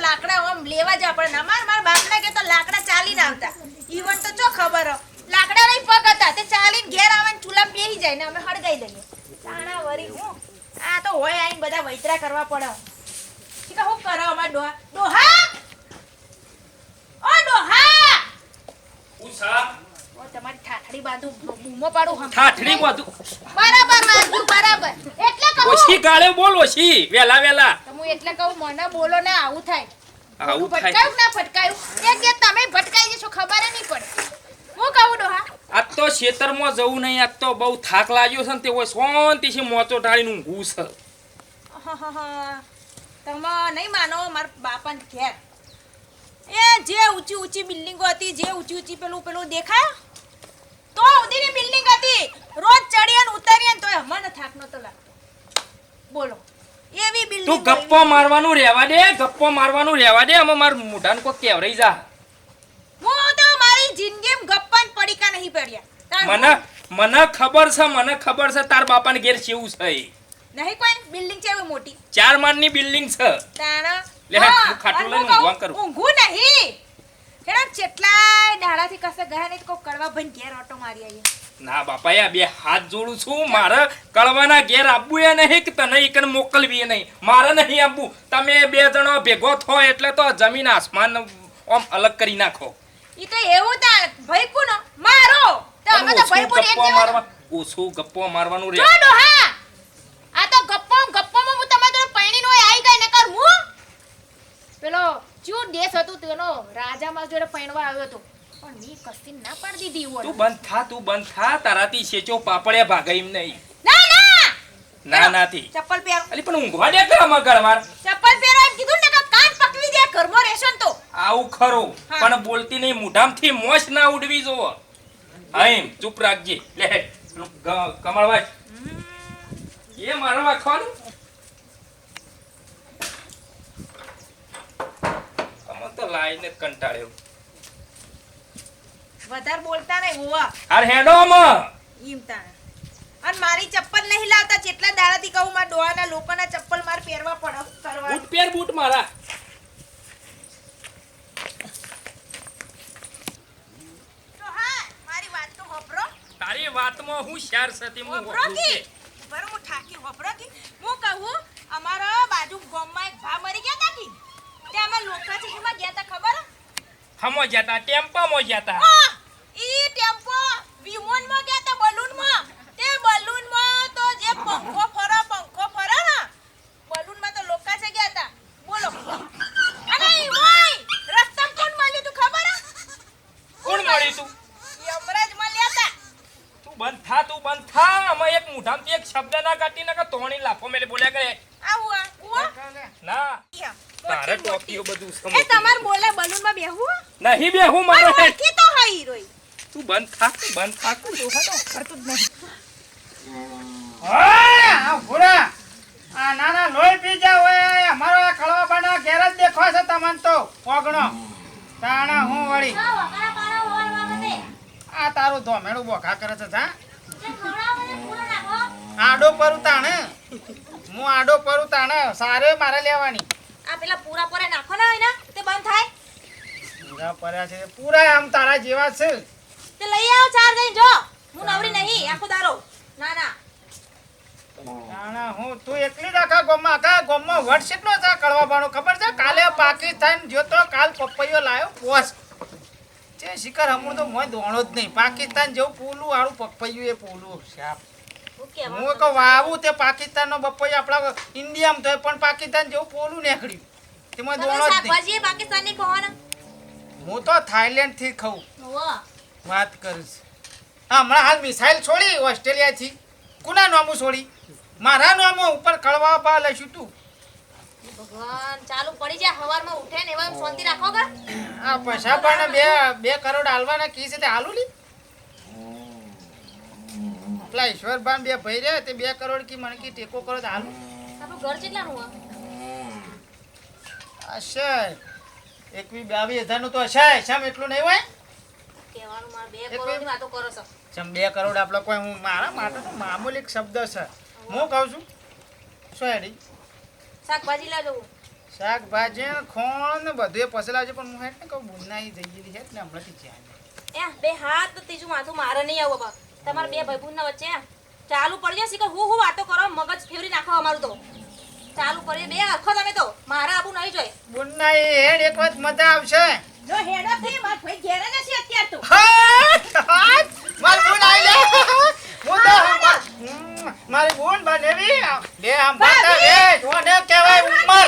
લાકડા ઓમ લેવા જ પડે. મારા બાપના કે તો લાકડા ચાલીને આવતા. ઈવન તો ચો ખબર હો લાકડા નહીં પગ હતા તે ચાલીને ઘેર આવે ને ચૂલા બેહી જાય ને અમે હળગાઈ દઈએ. તાણા વરી હું આ તો હોય આઈને બધા વૈતરા કરવા પડે. કે હું કરો અમાર ડોહા ડોહા ઓ ડોહા ઉસા ઓ તમારી ઠાઠડી બાંધું બૂમો પાડું હમ ઠાઠડી બધું બરાબર મારજુ બરાબર એટલે કહું ઓછી ગાળે બોલ ઓછી વેલા તો હું એટલે કહું મને બોલો ને આવું થાય આવું થાય ભટકાયું ના ભટકાયું એક કે તમે ભટકાઈ જશો ખબર નહીં પડે. હું કહું ડોહા આજ તો ખેતરમાં જવું નહીં આજ તો બહુ થાક લાગ્યો છે ને તે હોય શાંતિથી મોચો ટાળીને ઊંઘું છે. તમે નહીં માનો મારા બાપાને ઘેર એ જે ઊંચી બિલ્ડિંગો હતી જે ઊંચી પેલું દેખાય તો ઉધીની બિલ્ડિંગ હતી રોજ ચડીએ ને ઉતરીએ ને તોય મને થાક નતો લાગતો. બોલો એવી બિલ્ડિંગ તું ગપ્પો મારવાનું રહેવા દે અમે માર મોઢાને કોઈ કેવરાઈ જા. હું તો મારી જિંદગીમાં ગપ્પાન પડીકા નહીં પડ્યા. મને ખબર છે તાર બાપાને ઘેર કેવું છે. નહીં કોઈ બિલ્ડિંગ છે એવી મોટી 4 માળની બિલ્ડિંગ છે. તાણા લે હું ખાટલું લઈને ઊંઘવા કરું. ઊંઘું નહીં કેડા કેટલાય દાડાથી કસે ગયા નહીં કોઈ કડવા ભાઈ ઘેર ઓટો મારી આવીએ. ના બાપા યા બે હાથ જોડું છું. મારે કળવાના ઘેર આપવું એ નહીં કે તને ઈકન મોકલવી એ નહીં. મારે નહીં આપવું. તમે બે જણો ભેગો થો એટલે તો જમીન આસમાન ઓમ અલગ કરી નાખો. ઈ તો એવું તા ભાઈ કોનો મારો તો અમે તો ભાઈ પૂરી એક મારવા ઓછું ગપ્પો મારવાનું રે. જો ડોહા આ તો ગપ્પોમાં હું તમારે તો પૈણી નો આવી ગઈ નકર હું પેલો ચૂ દેશ હતું તેનો રાજા માં જોડે પૈણવા આવ્યો હતો પણ મી કસ્તી ના પાડી દીધી ઓર. તું બંધ થા તારાથી સેચો પાપડે ભાગાઈ એમ નહીં. ના નાથી ચપ્પલ પહેર અલી પણ ઊંઘવા દે કે અમાર ઘરવાર. ચપ્પલ પહેરો એમ કીધું ને કે કાન પકવી દે ઘરમાં રહેશો ને તો આવું ખરું પણ બોલતી નહીં મોઢામથી મોશ ના ઉડવી જોવો. હા એમ ચૂપ રાખજે. લે કમળવાજ એ મારો વાખવાનું અમે તો લાઈને કંટાળ્યો. વધારે બોલતા નહીં હોવા અરે હેડો અમે ઈમ તા અને મારી ચપ્પલ નહીં લાવતા જેટલા દાડાથી કહું મારા ડોહાના લોકોના ચપ્પલ માર પહેરવા પડે કરવા બૂટ પહેર બૂટ મારા. તો હા મારી વાત તો હોભરો તારી વાતમાં હું શેર સતી હું હોભરો કી બરો હું ઠાકી હોભરો કી હું કહું અમારા બાજુ ગામમાં એક ભા મરી ગયા તા કી તે અમે લોકા છે એમાં ગયા તા ખબર હમો જતા ટેમ્પામાં જતા. ઈ ટેમ્પો વિમાનમાં ગયા તા બલૂનમાં તે બલૂનમાં તો જે પંખો ફરે ને બલૂનમાં તો લોકા છે ગયા તા બોલો અને ઈ ઓય રસ્તા કોણ મળ્યું તું ખબર કોણ મળી તું? યમરાજ મળ્યા તા. તું બંધ થા અમે એક મુઠામથી એક શબ્દ ના કાઢી ના કે તોણી લાફો મેલે બોલ્યા કરે. ના તારે ટોપીઓ બધું એ સમજ તમાર બોલે બલૂનમાં બેહું નહીં બે હું મારો મારો ઓળખી તો હઈ રોઈ તું બંધ થા તું ડોહા તો કરતું જ નહીં. આ ભૂરા આ નાના લોહી પી જાવ ઓય અમારો આ કળવાબાના ઘેર જ દેખવા છે તમને તો ઓગણો તાણા હું વળી આ તારું ધોમેડું બોખા કરે છે જા આડો પરું તાણે હું આડો પરું તાણે સારે મારે લેવાની આ પેલા પૂરા પૂરા નાખો ને એના તે બંધ થાય પૂરા પડ્યા છે પૂરા આમ તારા જેવા છે તે લઈ આવો ચાર જઈ જો હું નવરી નહીં આખો દારો ના તાણા હું તું એકલી જ આખા ગોમમાં વટ કેટલો છે કળવાબાનો ખબર છે કાલે પાકિસ્તાન જોતો કાલ પપૈયો લાયો પોસ જે શિકાર હમું તો મોય દોણો જ નહીં પાકિસ્તાન જેવું પૂલું આળું પપૈયું એ પૂલું સાપ હું કહું વાવું તે પાકિસ્તાનનો બપૈયો આપણા ઇન્ડિયામાં તો પણ પાકિસ્તાન જેવું પોલું નીકળ્યું તેમાં દોણો જ નહીં શાકભાજી પાકિસ્તાની કહો ને હું તો થાઈલેન્ડ થી ખાઉં વાહ વાત કરું છું હમણાં હાલ મિસાઇલ છોડી ઓસ્ટ્રેલિયાથી કુના નામું છોડી મારા નામું ઉપર કળવા પા લઈશું તું ભગવાન ચાલુ પડી જાય હવારમાં ઉઠે ને એવા શાંતિ રાખો કે આ પૈસા પણ બે કરોડ હાલવાના કી છે તે હાલું લી પેલા ઈશ્વરભાન બે ભાઈ રહ્યા તે 2 કરોડ કી મને કી ટેકો કરો તો હાલું આપણું ઘર કેટલાનું હશે 21-22 નું તો હશે શામ એટલું નહીં હોય કહેવાનું માર 2 કરોડની વાતો કરો છો શામ 2 કરોડ આપણે કોઈ હું મારા માટે તો મામૂલી શબ્દ છે હું કહું છું શું હેડી શાકભાજી લાજો શાકભાજી ખોણ ને બધું એ પસેલા છે પણ હું હેઠ ને કહું બુનાઈ જઈ હેઠ ને હમણાંથી જ્યાં બે હાથ તો ત્રીજું માથું મારે નહીં આવું બાપ તમારા બે ભાઈબંધના વચ્ચે ચાલુ પડી જશે કે હું વાતો કરો મગજ ફેરવી નાખો અમારું તો ચાલુ પડી બે આખો તમે તો મારે આવું નહીં જોઈએ બુનાઈ હેડ એક વખત મજા આવશે જો હેડો થઈ માર ભાઈ ઘેર જ છે અત્યાર તો માર બુનાઈ લે હું તો મારી બુન બનેવી બે આમ બાતા રે કોને કહેવાય ઉંમર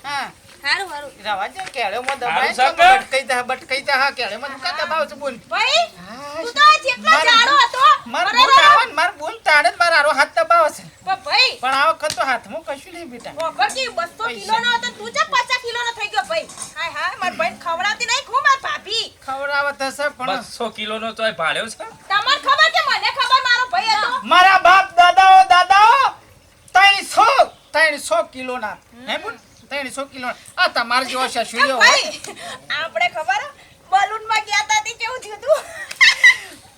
હા હારું હારું રાવા દે કેળે મો દબાય હારું તો સાહેબ. બટકઈ જા હા કેળે મો કા દબાવ છે બુન ભાઈ તું તો જેટલો જાડો હતો માર બુન આવન માર બુન તાડે જ મારો હાથ દબાવ છે પણ ભાઈ પણ આ વખત તો હાથમાં કશું નહીં બેટા વગર કે 200 કિલો નો હતો તું ચા 50 કિલો નો થઈ ગયો ભાઈ હાય હાય માર ભાઈ ખવડાવતી નહીં ખો માર ભાભી ખવડાવત હશે પણ 200 કિલોનો ચોય ભાડ્યો છે તમને ખબર કે મને ખબર મારો ભાઈ હતો મારા બાપ દાદાઓ 300 કિલોના હે બુન 300 કિલો આ તમાર જેવો સસુરિયો હોય ભાઈ આપણે ખબર બલૂન માં ગયા તા તે કેવું થયું તું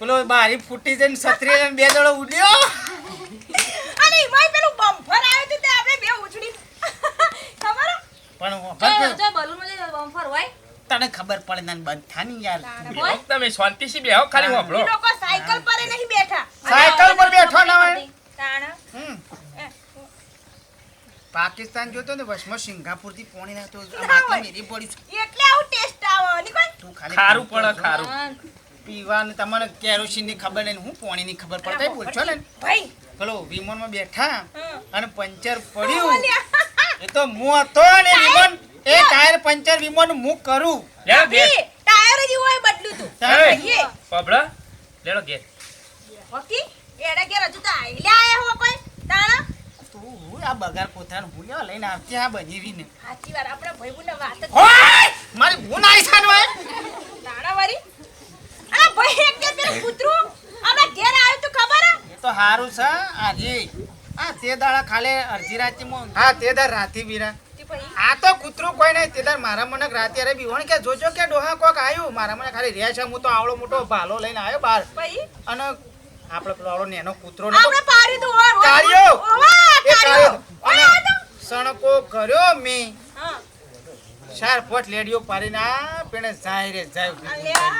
પેલો બારી ફૂટી જઈને છત્રી લઈને બે દડો ઉડ્યો અને એમાંય પેલું બમ્ફર આવ્યું તું તે આપણે બે ઉછળી ખબર પણ જો બલૂન માં જે બમ્ફર હોય તને ખબર પડે ને બંધ થાની યાર બેહો તમે શાંતિથી બેહો ખાલી વાપરો ઈ લોકો સાયકલ પર નહીં બેઠા સાયકલ પર બેઠો ના હોય તાણા પાકિસ્તાન જોતો ને વસમાં સિંગાપુર થી પોણી ના તો ના માથે હોય. મેરી પડી છે. એટલે આવું ટેસ્ટ આવે ની કોઈ તું ખાલી ખારું પડે ખારું પીવાનું તમને કેરોસીન ની ખબર નહીં હું પોણી ની ખબર પડતા બોલશો ને ભાઈ પેલો વિમાન માં બેઠા હમ. અને પંચર પડ્યું બોલ્યા. એ તો હું હતો ને વિમાન એ ટાયર પંચર વિમાન હું કરું લેડો ઘેર ભાભી, ટાયર જ હોય બદલ્યું તું તારે ભાઈએ પબડા લેડો ઘેર ઓકી એડા ઘેર હજુ તો આઈલે આયા હો કોઈ તાણા તું આ બગાર પોતાનું ભૂલ્યો લઈને આવતી આ બનીવી ને સાચી વાત આપણે ભાઈબંધને વાત જ ઓય મારી ભૂન આઈ છે ને ઓય તાણા વારી અરે ભાઈ એક દે પેલું કૂતરું આપણે ઘેર આવ્યું તું ખબર હે? એ તો હારું છે આજે આ તે દાડા ખાલે અડધી રાતે હા તે દાડ રાતી બીરા તે ભાઈ આ તો કૂતરું કોઈ નહીં તે દાડ મારા મને રાતે અરે બીવણ કે જોજો કે ડોહા કોક આવ્યું મારા મને ખાલી રહ્યા છે હું તો આવડો મોટો ભાલો લઈને આવ્યો બહાર ભાઈ અને આપણે પેલો આવડો નેનો કૂતરો આપણે પારી તું ઓર કાઢ્યો. ઓવા એ કાઢ્યો કાઢ્યો. અને સણકો કર્યો મેં હા 4 પોટ લેડીઓ પાડીને આ પેણે જાય રે જાય અલ્યા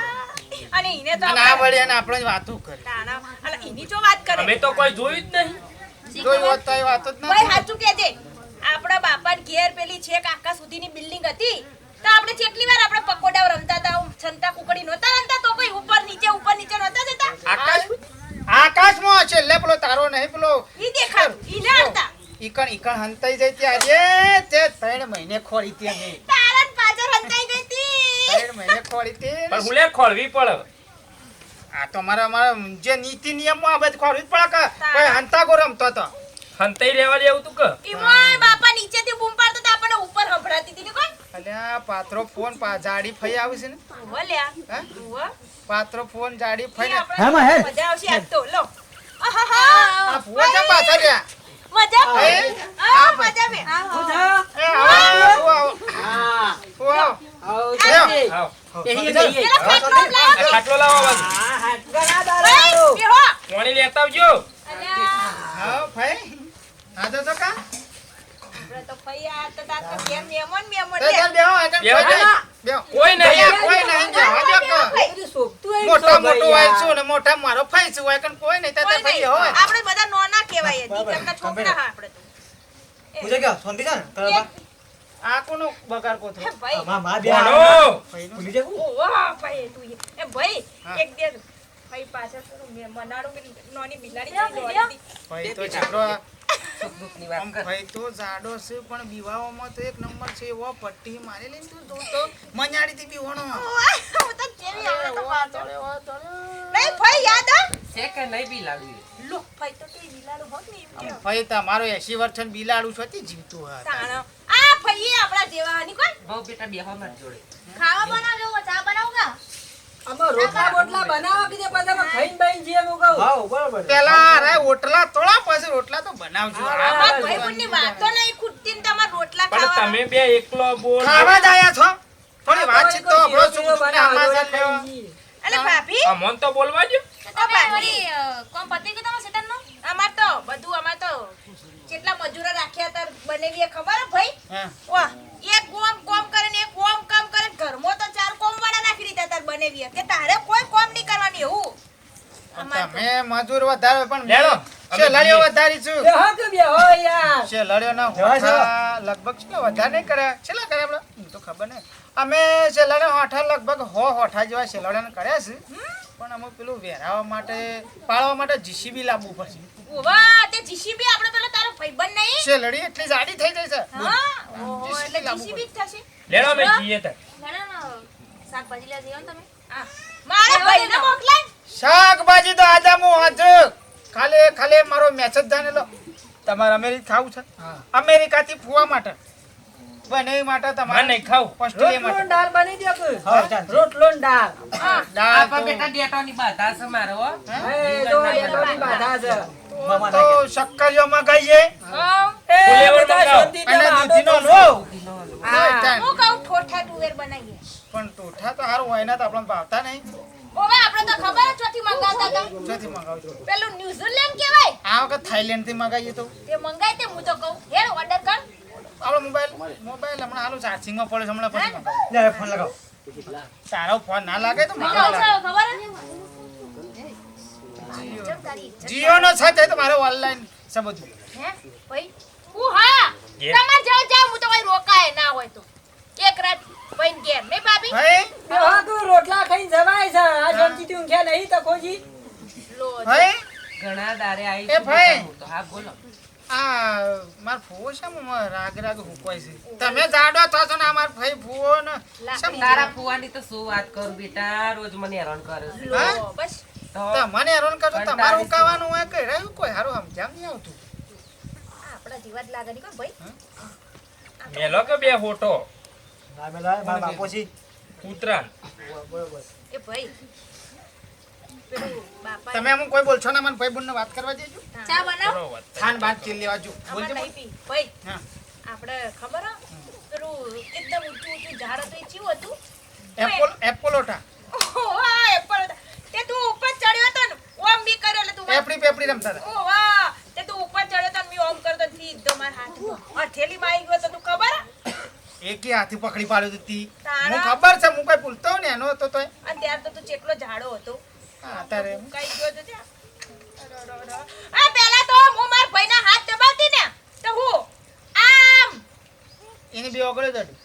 અને ઈને તો અને આ વળી અને આપણે જ વાતો કરી તાણા અલે ઈની જો વાત કરે અમે તો કોઈ જોયું જ નહીં જોઈ હોત તો એ વાતો જ ભાઈ નથી સાચું કહેજે આપણા બાપા ઘેર પેલી છેક આકાશ સુધીની બિલ્ડિંગ હતી તો આપણે કેટલી વાર આપણે પકોડા રમતા હતા છંટા કુકડી નહોતા રમતા તો કોઈ ઉપર નીચે નહોતા જતા આકાશ આકાશમાં છે લે પેલો તારો નહીં પેલો ઈ દેખાતું ઈ ના હતા ઈકણ હંતાઈ જઈ ત્યારે તે 3 મહિને ખોરી તે મેં તારન પાછળ હંતાઈ ગઈ તી 3 મહિને ખોરી તે પણ હું લે ખોળવી પડે આ તો મારા જે નીતિ નિયમમાં આ બધું ખોરવી જ પડે કે કોઈ હંતાગો રમતો તો હંતાઈ રહેવા દેવું તું કે ઈમોય બાપા નીચેથી બૂમ પાડતા હતા આપણને ઉપર સંભળાતી હતી ને કોઈ અલ્યા પાત્રો ફોન જાડી ફઈ આવે છે ને બોલ્યા હે? ઉવા પાત્રો ફોન જાડી ફઈ ને મજા આવશે આજ તો લો આહાહા આ ફોન છે પાછા રહ્યા મજા હે? આ મજા મે એ આવો આવો આવ પેલા ખાટલો આ લાવો ખાટલો લાવો બાજુ ભાઈ બેહો પાણી લેતા આવજો અલ્યા હા ભાઈ હા તો કા આપણે તો ફઈ આ તો તાર તો કેમ મેમન એ લે ચાલ બેહો આ ચાલ બેહો, બેહો કોઈ નહીં કોઈ નહીં બેહો દે મોટા મોટું હોય છું ને મોટા મારો ફઈ છું હોય કન કોઈ નહીં તાતા ફઈ હોય આપણે બધા નોના કહેવાય દીકરના છોકરા હા આપણે તો આ કોનો બગાર કોથરો ભાઈ ભણો ઓવા ભાઈ તું એ ભાઈ હા. એક દે ભાઈ પાછળ પેલું મનાડું પેલી નોની બિલાડી જેવી દોડી ભાઈ તો છોકરો આમ ભાઈ તો જાડો છે પણ બીવાઓમાં તો એક નંબર છે એવો પટ્ટી મારી લઈને તું જો તો મજાડી થી બીવણો હું તો જેવી આવડે તો પાછળ નહીં ભાઈ યાદ આ લો ભાઈ તો તે બિલાડું હોત ને એમ કે ભાઈ તમારો 80 વર્ષનું બિલાડું છો તે જીવતું હતા તાણો આ ભાઈ આપણા જેવા ની કોઈ ખાવા બનાવજો ચા બનાવગા પેલા રે ઓટલા તોડા પછી રોટલા તો બનાવજો અમાર ભાઈ બુનની વાત તો નહીં ખૂટતી ને તમાર રોટલા પણ ખાવા તમે બે એકલો બોલ ખાવા જ આયા છો થોડી વાતચીત તો આપણો સુખ દુઃખને આમાં ચાલ લેવો અને ભાભી અમોન તો બોલવા દો તો ભાભી કોમ પતી ગયું તમાર સેટન નો અમાર તો બધું અમાર તો કેટલા મજૂરો રાખ્યા તાર બનેવી એ ખબર હે ભાઈ હા વાહ એક કોમ કરે ને એક કામ કરે ઘરમાં તો 4 કોમ વાળા નાખી દીધા તાર બનેવી કે તારે કોઈ કોમ નહીં કરવાની એવું અમાર તો. તમે મજૂર વધારે પણ લેડો, છે અમે લડ્યો જઈએ. વધારી છું બેહો કે બેહો યાર. છે લડ્યો ના હોઠા લગભગ કેટલા વધારે નહીં કર્યા છેલ્લા કર્યા આપણે મને તો ખબર નહીં અમે છે લડ્યો હોઠા લગભગ હોઠા જેવા છે લડ્યાને કર્યા છે પણ અમે પેલું વેરાવા માટે પાળવા માટે જીસીબી લાવવું પડશે ઓવા તે જીસીબી આપણે પેલો તારો ભાઈબંધ નહીં છે લડી એટલી જાડી થઈ જાય છે હા ઓહો, GCB એટલે લાવવું જીસીબી જ થશે લેડો અમે જઈએ તાર. શાકભાજી લેવા જઈએ તમે મારા ભાઈને મોકલાય શાકભાજી તો આજે હું હાજ ખાલી મારો મેસેજ જાણેલો તમારે અમેરિકા ખાવું છે અમેરિકાથી ફુવા માટે બને માટે માર તમારે નહીં ખાવું. ઓસ્ટ્રેલિયા રોટલો ને માટે દાળ બની દો કે? હા, ચાલશે. રોટલો ને દાળ. દાળ આપા તો- બેટા ડેટોની બાધા છે મારો હો. એ તો એટોની બાધા છે. તો શક્કરીઓમાં ગઈ છે એ ફુલેવર બધા મંગાવો. શાંતિથી અને વાતો દૂધીનો કરશો. લો હા. હું કહું ઠોઠા ટુવેર બનાવીએ પણ ટોઠા તો હારું હોય ના તો આપણને ભાવતા નહીં ઓવે આપણે તો ખબર જ ચોથી મંગાવતા હતા ક્યાંથી મંગાવજો પેલું ન્યુઝીલેન્ડ કહેવાય આ વખત થાઈલેન્ડ થી મંગાવીએ તો તે મંગાય તે હું તો કહું હેડ ઓર્ડર કર આપણો મોબાઈલ હમણાં હાલું ચાર્જિંગમાં પડે છે, હમણાં પછી હે? મંગાવું લે ફોન લગાવો. તારો ફોન ના લાગે તો મારો કેવું લાગે છે ખબર હે ચમ તારી ઇજ્જત જીઓ નો સાથે તો મારે ઓનલાઈન છે બધું હે ભાઈ હું હા ઘેર. તમાર જાવ હું તો ભાઈ રોકાય ના હોય તો એક રાત ભાઈ ઘેર નહીં ભાભી ભાઈ બેહો કે રોટલા ખાઈને જવાય છે. આ શાંતિથી ઊંઘ્યા નહીં તકોજી. લો ભાઈ ઘણા દારે આવી એ છું ભાઈ. બેટા હું તો. હા બોલો આ માર ફુવો છે રાગ હુકવાય છે તમે જાડો થશો ને અમાર ભાઈ ફુવો ને શેમ તારા ફુવાની તો શું વાત કરું બેટા રોજ મને હેરાન કરે છે. લો હા? બસ તો તમને હેરાન કરતો કંટાળી તમારું છું. કાવાનું હોય કઈ રહ્યું કોઈ હારું સમજાવ નહીં આવતું આ આપણા જીવાત લાગે નહીં કોણ ભાઈ મેલો કે બે હોટો બાપોજી. ઉતરાણ. એ ભાઈ પેલું બાપા તમે અમુક કોઈ બોલશો ને મને ભાઈ બુનને વાત કરવા દેજો ચા બનાવ કરો વાત. ખાન બાદ ચીલ લેવા જો અમાર બોલજો નહીં પી ભાઈ હા આપણે ખબર હે પેલું એકદમ ઊંચું ઝાડ હતું એ ચીવું હતું એપોલોટા ઓવા એપલ તે તું ઉપર ચડ્યો તો ને ઓમ બી કર્યો એટલે તું પેપડી રમતા હતા ઓવા તે તું ઉપર ચડ્યો તો ને મી ઓમ કરતો સીધો માર હાથ હથેલી માં આવી ગયો તો તું ખબર હે? એકે હાથી પકડી પાડ્યો હતી તારા? હું ખબર છે હું કઈ ભૂલતો ને એનો હતો તોય અને ત્યાર તો તું ચેટલો ઝાડો હતો હા, અત્યારે કઈ ગયો તો ત્યાં આ પહેલા તો હું માર ભાઈના હાથ દબાવતી ને તો હું આમ એની બે ઓગળે દડી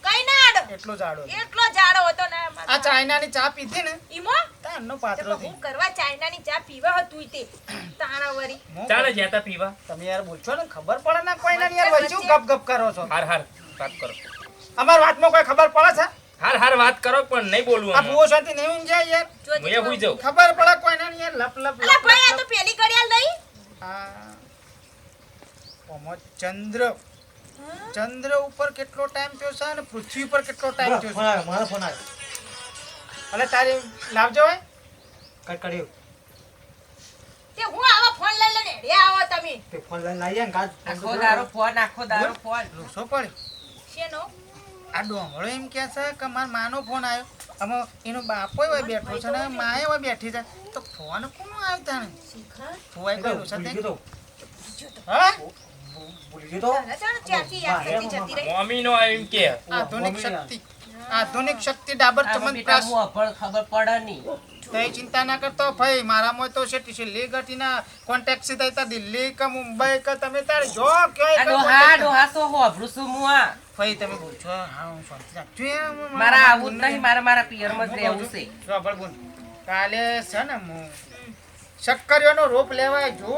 કઈ ના આડો એટલો જાડો હતો. એટલો ઝાડો હતો ને આ ચાઇનાની ચા પીધી ને ઈમો તારનો તો પાત્ર હું કરવા ચાઇનાની ચા પીવા હતું તે તાણા વરી ચાલે જતા પીવા. તમે યાર બોલશો ને ખબર પડે ના કોઈ ના યાર વચ્ચે ગપ ગપ કરો છો હાર હાર વાત કરો. અમાર વાતમાં કોઈ ખબર પડે છે હાર હાર વાત કરો પણ નહીં બોલવું આ આમાં. ભૂવો શાંતિ નહીં ઊંઘ્યા યાર હું એ હુઈ જાઉં. ખબર પડે કોઈ ના યાર લપ લપ અલા લપ ભાઈ આ લપ તો પેલી ઘડિયાળ લઈ આ ઓમો ચંદ્ર ઉપર કેટલો ટાઈમ થયો છે અને પૃથ્વી ઉપર કેટલો ટાઈમ થયો છે મારો ફોન આવ્યો. અલે તારી લાવજો હોય કટ કર્યું. તે હું આવા ફોન લઈ લઈને રે આવો તમે તે ફોન લઈને લાવીએ ને કાં આખો દારો ફોન આખો દારો ફોન લોસો પડે શેનો આ ડોંગળો એમ કે છે કે મારા માનો ફોન આવ્યો આમાં એનો બાપો હોય બેઠો છે ને માએ હોય બેઠી છે તો ફોન કોનો આવ્યો તાને શિખર ફોવાઈ ગયો છે ભૂલી તે ગયો તો. હા ભૂલી ગયો તો. ચાલ ત્યાંથી યાદ કરતી જતી રહી મોમીનો એમ કે આધુનિક શક્તિ ડાબર આમાં બેટા ચમનપ્રાશ હું અભણ ખબર પડે નહીં તો એ ચિંતા ના કરતો ભાઈ મારામાં તો છે દિલ્હી ગટીના કોન્ટેક્ટ સીધા હતા દિલ્હી કે મુંબઈ કે તમે તારે જો આ ક્યાંય ડોહા ડોહા તો હોભળું છું હું આ ભાઈ તમે બોલશો હા હું શાંતિ રાખજો યાર, હું મારા આવું જ નહીં મારા પિયરમાં જ રહેવું છે જો બળ બોલ કાલે છે ને હું શક્કરીઓનો રોપ લેવાય જો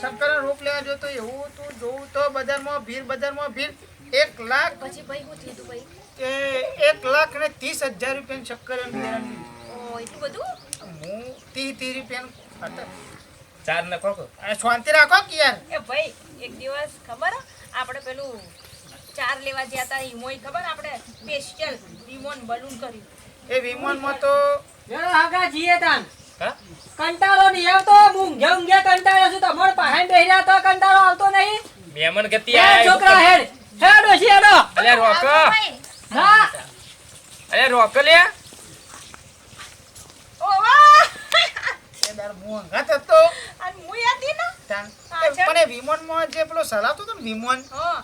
શક્કરીનો રોપ લેવા જો તો એવું તું જોઉં તો બજારમાં ભીડ 1 લાખ પછી ભાઈ હું થયું તું ભાઈ એ 1,30,000 રૂપિયાની શક્કરીઓની લેવાની. ઓ એટલું બધું હું 30 રૂપિયાનું હતા. ચાર ન ખોખો. આ શાંતિ રાખો કે યાર એ ભાઈ એક દિવસ ખબર હે? આપણે પેલું ચાર લેવા ગયા હતા ઈમોય ખબર આપણે સ્પેશિયલ વિમોન બલૂન કર્યું એ વિમાનમાં તો હેડો આગા જીએ તાન. હા કંટાળો નહીં આવતો. હું ઊંઘ્યા કંટાળ્યો છું. તમારે પાસે બેહી રહ્યા તો કંટાળો આવતો નહીં. મહેમાન ગતિ હેડ આયા. છોકરા હેડ. હેડ ઓછી હેડો. અલ્યા રોક. ભાઈ હા. અલ્યા રોક લ્યા. ઓ વાહ એ દાર હું અંગાત હતો અને મુય હતી ને ત્યાં. પાછળ. પણ એ વિમાનમાં જે પેલો ચલાવતો હતો ને વિમાન હા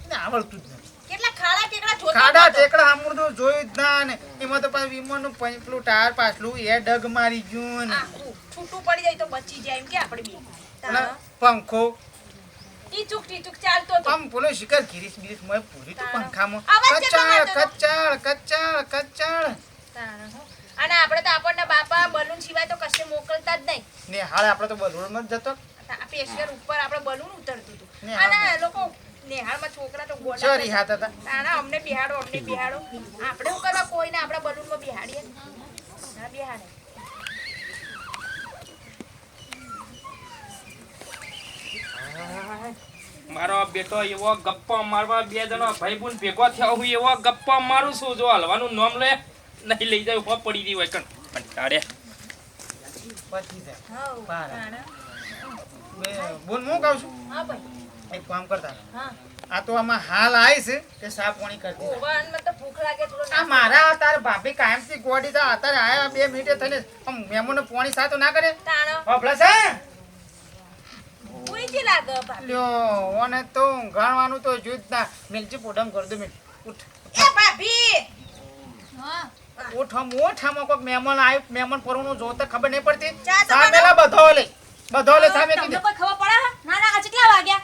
એને આવડતું જ નથી. કેટલા ખાડા ટેકડા ટેકડા જોતો ખાડા નહોતો. ટેકડા હમું તો જોયું જ ના ને એમાં તો પાછું વિમાનનું પેલું ટાયર પાછલું એ ડગ મારી ગયું ને આખું છૂટું પડી જાય તો બચી જાય એમ કે આપણે બી અને પંખો ટીચુક ચાલતો હતો. આમ બોલો શિખર ગિરીશ બિરીશ મોય પૂરી તો તાણે. પંખામાં અવાજ કેટલો મારતો હતો? કચાળ તાણે હો. અને આપણે તો આપણના બાપા બલૂન સિવાય તો કશે મોકલતા જ નહીં. ને હાલ આપણે તો બલૂનમાં જ જતો આ પેશિયર ઉપર આપણે બલૂન ઉતરતું હતું. નેહાળ. અને લોકો નેહાળમાં છોકરા તો ગોડા ચોરી હાથ હતા તાણા અમને બિહાડો આપણે શું કરવા કોઈને આપણા બલૂનમાં બિહાડીએ ના બિહાડે. મારો બેટો એવો ગપ્પા મારવા બે જણો ભાઈ બુન ભેગો થયા હું એવો ગપ્પા મારું છું જો હલવાનું નામ લે નહીં લઈ જાય ઉભા પડી રહી હોય કણ કંટાળે પછી જાય હાઉ, બહાર. તાણા. બોલ હું કહું છું હા ભાઈ એક કામ કરતા હા આ તો આમાં હાલ આવીશ કે સા પાણી કરતી જા. ઓવન માં તો ભૂખ લાગે થોડો આ મારા તાર ભાભી કાયમથી ગોડી તા અત્યારે આયા 2 મિનિટે થઈને આમ મહેમાનનો પાણી સાતો ના કરે તાણો હોભલા છે ઉઈ જી લાગે ભાભી. લ્યો ઓને તો ગાણવાનું તો જોઈ જ ના મિલજી પોડમ કર દે મિલ ઉઠ એ ભાભી હા ઓઠામાં કોઈક મહેમાન આવ્યું મહેમાન પરવાનું જોતા ખબર નહીં પડતી ચા તો સામેલા બધો લે સામે તમને કીધું કોઈ ખબર પડે હે? ના ના આ કેટલા વાગ્યા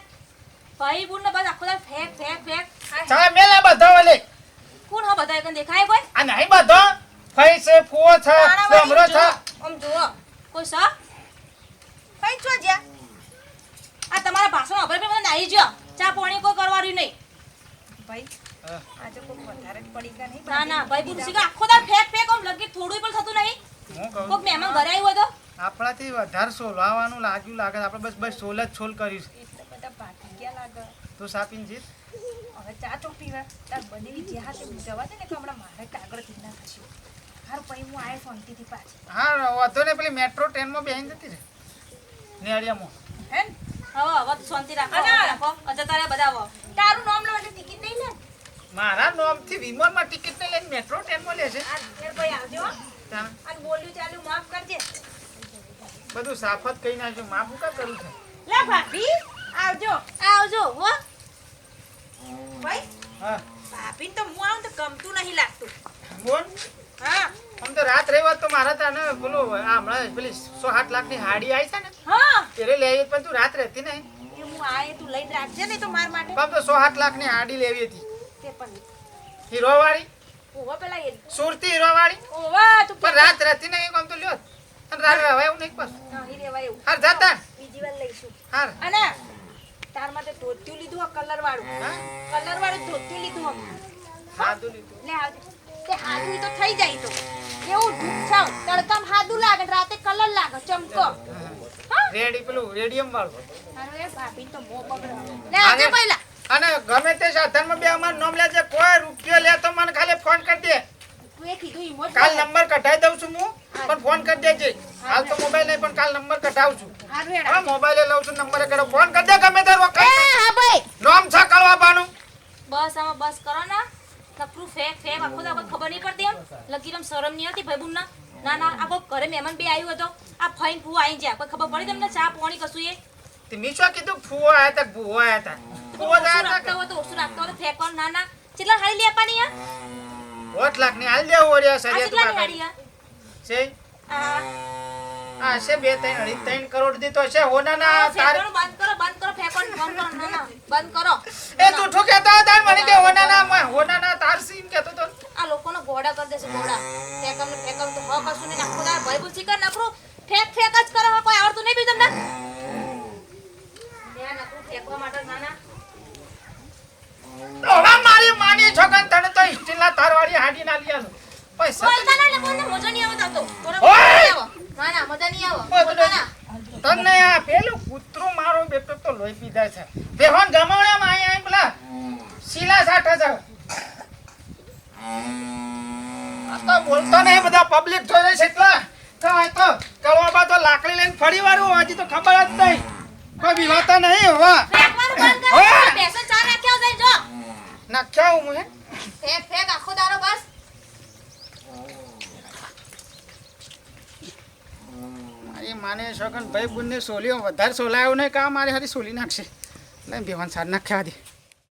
ભાઈ બુન ને બસ આખો દાડો ફેક સામેલા બધો લે કોણ હો બધા એકન દેખાય કોઈ આ નહીં બધો ફઈ છે ફુઓ છે ડમરો છે આમ જુઓ કોઈ સા ભાઈ છો જ્યા આ તમારા ભાષણ અભર મને નાઈ જો ચા પાણી કોઈ કરવાનું નહીં ભાઈ હા. આજે કોઈ વધારે જ પડી ગયા નહીં ના ના ભાઈ બુન શીખા આખો દાડો ફેક આમ લગી થોડું પણ થતું નહીં હું કહું કોક મહેમાન ઘરે આવ્યો તો આપણાથી વધારે સોલાવાનું લાગ્યું લાગે આપણે બસ સોલ જ છોલ કર્યું છે. એટલે બધા ભાગી ગયા લાગે. તું સાપીને જીત હવે ચા ચો પીવા તાર બનેલી જે હાથે જવા દે ને કે હમણાં મારે કાગળથી ના થશે. હાર પછી હું આય શાંતિથી પાછી હા વાંધો ને પેલી મેટ્રો ટ્રેનમાં બેહીને જતી રહે નેળિયામાં હે ને? હવે તો શાંતિ રાખો અને- રાખો અજતારે બધા આવો તારું નામ લેવાની ટિકિટ નહીં લે મારા નામથી વિમાનમાં ટિકિટ નહીં લઈને મેટ્રો ટ્રેનમાં લે છે આ ઘેર ભાઈ આવજો હો. તાણ અને બોલ્યું ચાલ્યું માફ કરજે. બધું સાફત કહી નાખ્યું માફ હું કાં કરું છું લે ભાભી આવજો આવજો હો ભાઈ હા ભાભીને તો હું આવું તો ગમતું નહીં લાગતું. બોલ હા આમ તો રાત રહેવા તો મારા તાને બોલો આ હમણાં પેલી 107 લાખની હાડી આવી છે ને હા ત્યારે લઈ આવી પણ તું રાત રહેતી નહીં એ હું આય તું લઈને રાખજે ને તો માર માટે પણ તો 107 લાખની હાડી લેવી હતી તે પણ હીરો વાળી ઓવા પેલા એ સુરતી હીરો વાળી ઓવા તું પણ રાત રહેતી નહીં આમ તો લ્યો અને રાત રહેવા એવું નહીં બસ નહીં રેવાય એવું હાર જતા બીજી વાર લઈશું હાર અને તાર માટે ધોતિયું લીધું કલર વાળું હા? કલર વાળું ધોતિયું લીધું હમ. સાદું લીધું લે આવજે તે હાદું તો થઈ જાય તો એવું ઢૂંચાવ તડકામ હાદું લાગે ને રાતે કલર લાગે ચમકો હા રેડી પેલું રેડિયમ વાળું તારો એ ભાભી તો મો બગડે લે આવજે અને- પહેલા અને ગમે તે સાધનમાં બે અમાર નામ લેજે કોઈ રૂપિયો લે તો મને ખાલી ફોન કરી દે તું એ કીધું ઈમોજ કાલ નંબર કઢાઈ દઉં છું હું પણ ફોન કરી દેજે હાલ તો મોબાઈલ નહીં પણ કાલ નંબર કઢાવું છું હારું હેડા હા મોબાઈલે લઉં છું નંબરે કરો ફોન કરી દે ગમે તે વખત હા ભાઈ નામ છે કળવાપાનું બસ આમાં બસ કરો ને નકરું ફેક આખો દાડો ખબર નહીં પડતી એમ લગી એમ શરમ નહીં હતી ભાઈ બુન ના ના આ કોઈ ઘરે મહેમાન બે આવ્યું હતો આ ફઈન ફૂ આવી જાય કોઈ ખબર પડી તમને ચા પાણી કશું એ તે મીશો કીધું ફુવો આયા તા ભૂવો આયા તા ફુવો ઓછું આયા રાખતા તા હોય તો ઓછું રાખતા હોય તો ફેંકવાનું ના ના કેટલા હાડી લે આપવાની આ 8 લાખની હાલ દેવું ઓરિયા આ સરિયા કેટલાની તું હાડી આ છે આ આ છે 2 3 કરોડ દીધો છે હોનાના તાર ફેંકવાનું બંધ કરો ફેંકવાનું બંધ કરો ના ના બંધ કરો એ જૂઠું કહેતો હતો ને મને કે હોનાના તાર સીમ કહેતો તો આ લોકોનો ગોડા કરી દેશે ગોડા ફેંકમ તો હ કશું નહીં નાખો દાર ભાઈ બુલ શીખર નકરું ફેંક જ કરે હવે કોઈ આવડતું નહીં બી તમને લે નકરું ફેંકવા માટે નાના હવે મારી માની છોકન તને તો સ્ટીલના તારવાળી હાડી ના લીયા પૈસા બોલતા ના લોકોને મજા નહીં આવતા તો ઓય! ના ના મજા નહીં આવો બોલ, બોલતા ના તને આ પેલું કૂતરું મારો બેટો તો લોહી પીધા છે બેહોન ગમાવણામાં આયા પેલા શીલા સાઠા છે આ તો બોલતો નહીં બધા પબ્લિક જોઈ છે એટલા તો આ તો કળવાબા તો લાકડી લઈને ફરી વાળું હજી તો ખબર જ નહીં કોઈ વિવાતા નહીં હોવા ફેંકવાનું બંધ કરો ઓય! બેસન ચા નાખ્યો જાય જો નાખ્યા હું હે ફેંક આખો દારો બસ મારી માને છોકન ભાઈ બુનને સોલીઓ વધારે સોલાયો નહીં કા મારી હારી સોલી નાખશે નહીં બેવાન સાર નાખ્યા હતી